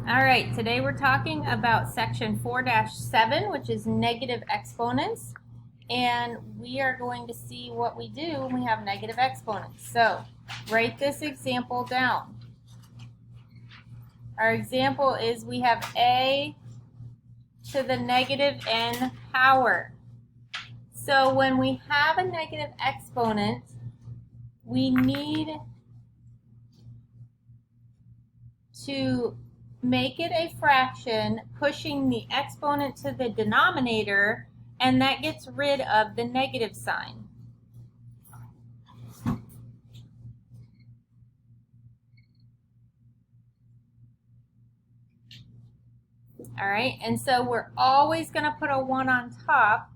All right, today we're talking about section 4-7, which is negative exponents. And we are going to see what we do when we have negative exponents. So write this example down. Our example is we have a to the negative n power. So when we have a negative exponent, we need to make it a fraction, pushing the exponent to the denominator, and that gets rid of the negative sign. All right, and so we're always going to put a 1 on top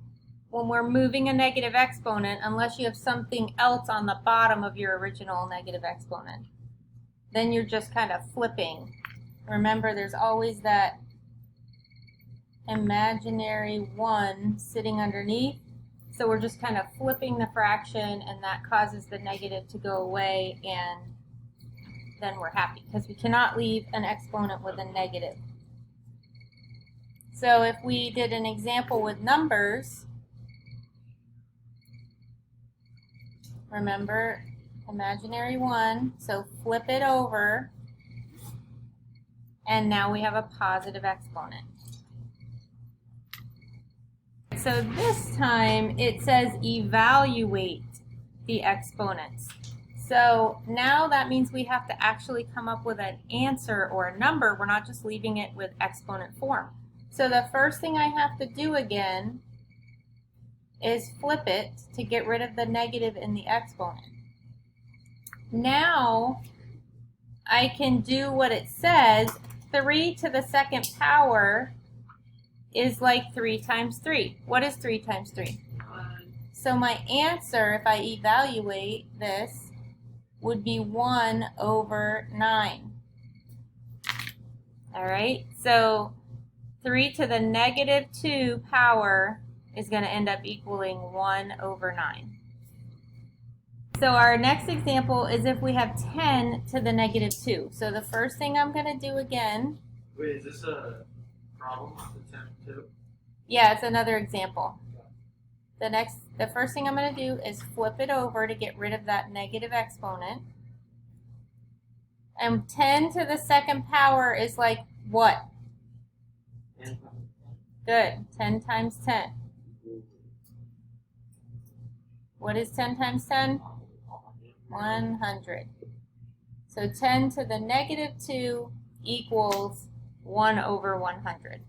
when we're moving a negative exponent, unless you have something else on the bottom of your original negative exponent. Then you're just kind of flipping. Remember, there's always that imaginary 1 sitting underneath. So we're just kind of flipping the fraction, and that causes the negative to go away, and then we're happy because we cannot leave an exponent with a negative. So if we did an example with numbers, remember, imaginary 1, so flip it over, and now we have a positive exponent. So this time it says evaluate the exponents. So now that means we have to actually come up with an answer or a number. We're not just leaving it with exponent form. So the first thing I have to do again is flip it to get rid of the negative in the exponent. Now I can do what it says. 3 to the second power is like 3 times 3. What is 3 times 3? 1. So my answer, if I evaluate this, would be 1 over 9. All right, so 3 to the negative 2 power is going to end up equaling 1 over 9. So our next example is if we have 10 to the negative 2. So the first thing I'm going to do again. Wait, is this a problem? The 10 2? Yeah, it's another example. The first thing I'm going to do is flip it over to get rid of that negative exponent. And 10 to the second power is like what? 10. Good. 10 times 10. What is 10 times 10? 100. So 10 to the negative 2 equals 1 over 100.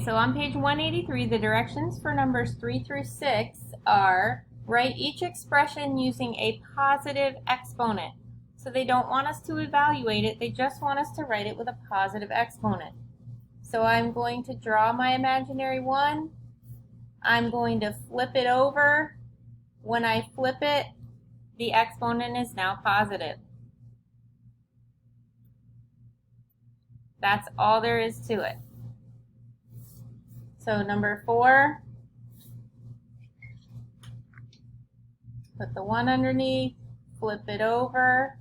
So on page 183, the directions for numbers 3 through 6 are write each expression using a positive exponent. So they don't want us to evaluate it, they just want us to write it with a positive exponent. So I'm going to draw my imaginary 1. I'm going to flip it over. When I flip it, the exponent is now positive. That's all there is to it. So number 4, put the 1 underneath, flip it over.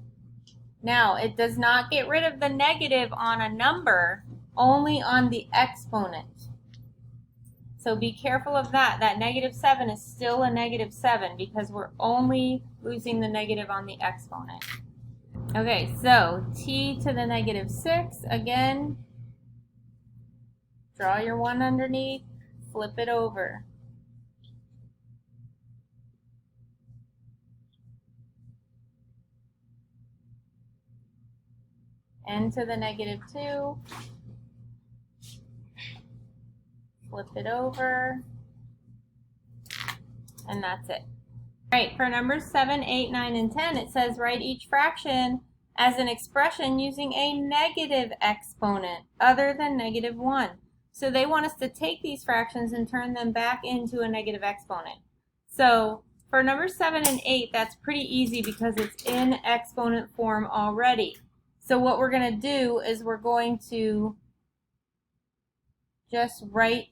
Now, it does not get rid of the negative on a number, only on the exponent. So be careful of that. That negative 7 is still a negative 7 because we're only losing the negative on the exponent. Okay, so t to the negative 6, again, draw your 1 underneath, flip it over. N to the negative 2, flip it over, and that's it. All right, for numbers 7, 8, 9, and 10, it says write each fraction as an expression using a negative exponent other than negative 1. So they want us to take these fractions and turn them back into a negative exponent. So for numbers 7 and 8, that's pretty easy because it's in exponent form already. So what we're going to do is we're going to just write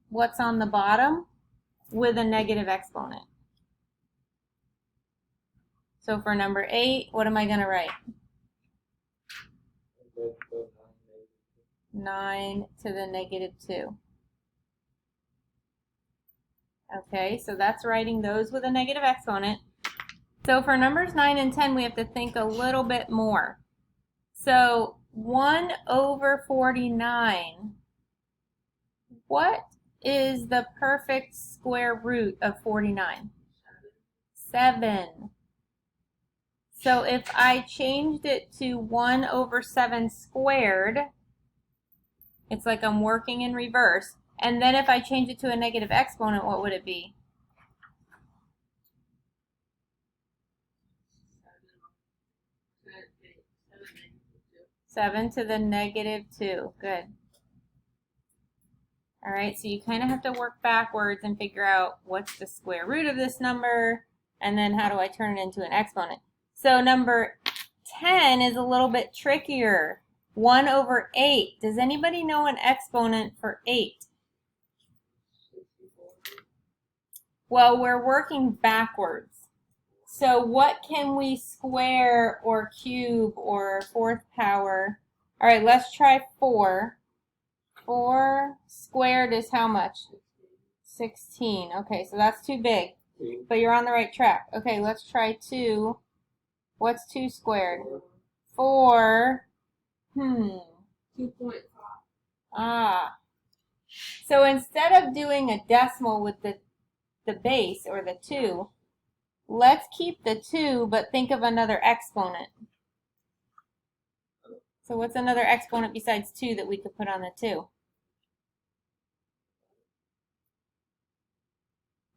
what's on the bottom with a negative exponent. So for number 8, what am I going to write? 9 to the negative 2. Okay, so that's writing those with a negative exponent. So for numbers 9 and 10, we have to think a little bit more. So 1 over 49, what is the perfect square root of 49? 7. So if I changed it to 1 over 7 squared, it's like I'm working in reverse. And then if I change it to a negative exponent, what would it be? 7 to the negative 2. Good. All right, so you kind of have to work backwards and figure out what's the square root of this number, and then how do I turn it into an exponent. So number 10 is a little bit trickier. 1 over 8. Does anybody know an exponent for 8? Well, we're working backwards. So what can we square or cube or fourth power? All right, let's try 4. 4 squared is how much? 16. Okay, so that's too big, but you're on the right track. Okay, let's try 2. What's 2 squared? 4. 2.5. Ah. So instead of doing a decimal with the base or the 2, let's keep the 2, but think of another exponent. So what's another exponent besides 2 that we could put on the 2?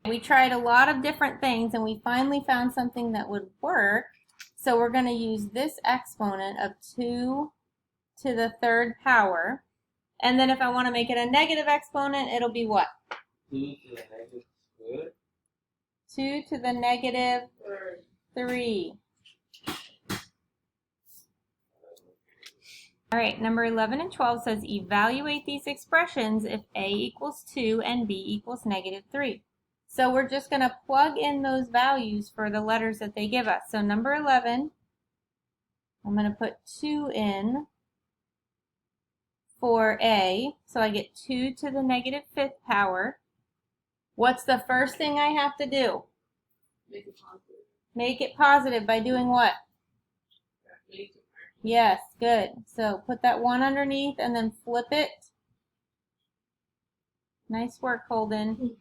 We tried a lot of different things and we finally found something that would work. So we're going to use this exponent of 2 to the third power. And then if I want to make it a negative exponent, it'll be what? 2 to the negative squared. 2 to the negative 3. All right, number 11 and 12 says evaluate these expressions if a equals 2 and b equals negative 3. So we're just going to plug in those values for the letters that they give us. So number 11, I'm going to put 2 in for a, so I get 2 to the negative 5th power. What's the first thing I have to do? Make it positive. Make it positive by doing what? Make it Yes, good. So put that 1 underneath and then flip it. Nice work, Holden.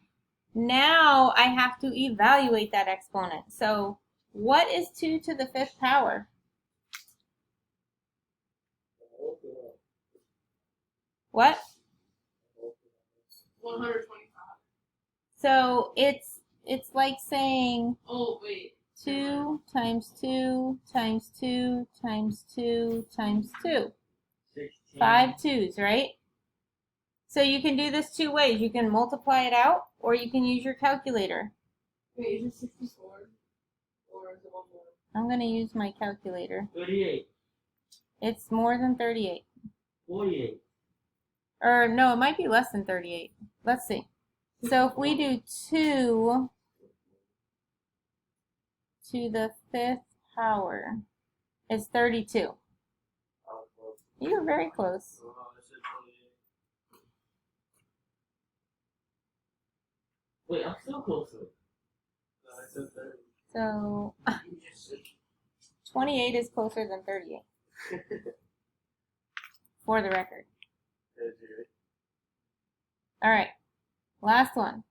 Now I have to evaluate that exponent. So what is 2 to the 5th power? What? 125. So it's like saying Oh, wait. 2 times 2 times 2 times 2 times 2. 16. 5 2s, right? So you can do this 2 ways. You can multiply it out or you can use your calculator. Wait, is it 64? Or is it 1 more? I'm going to use my calculator. 38. It's more than 38. 48. Or no, it might be less than 38. Let's see. So if we do 2 to the 5th power, it's 32. You were very close. Wait, I'm still closer. No, I said 30. So 28 is closer than 38, for the record. All right, last one.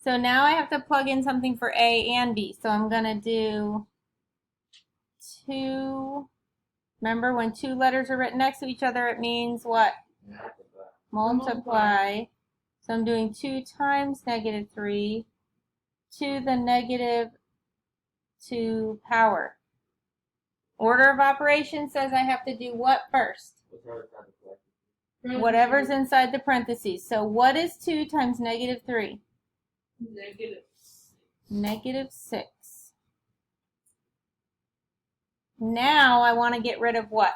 So now I have to plug in something for A and B. So I'm going to do 2. Remember, when 2 letters are written next to each other, it means what? Multiply. So I'm doing 2 times negative 3 to the negative 2 power. Order of operations says I have to do what first? Whatever's inside the parentheses. So what is 2 times negative 3? Negative 6. Negative 6. Now I want to get rid of what?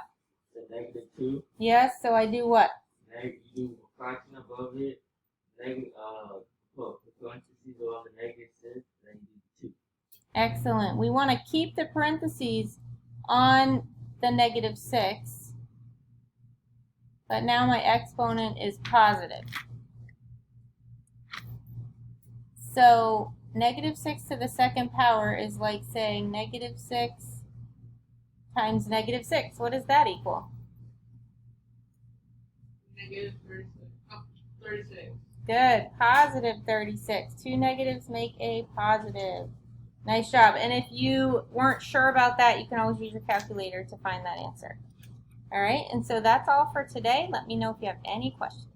The negative 2. Yes, so I do what? You do a fraction above it. Put parentheses around the negative 6, then you do 2. Excellent. We want to keep the parentheses on the negative 6. but now my exponent is positive. So negative 6 to the second power is like saying negative 6 times negative 6. What does that equal? Negative 36. Oh, 36. Good. Positive 36. Two negatives make a positive. Nice job. And if you weren't sure about that, you can always use your calculator to find that answer. All right, and so that's all for today. Let me know if you have any questions.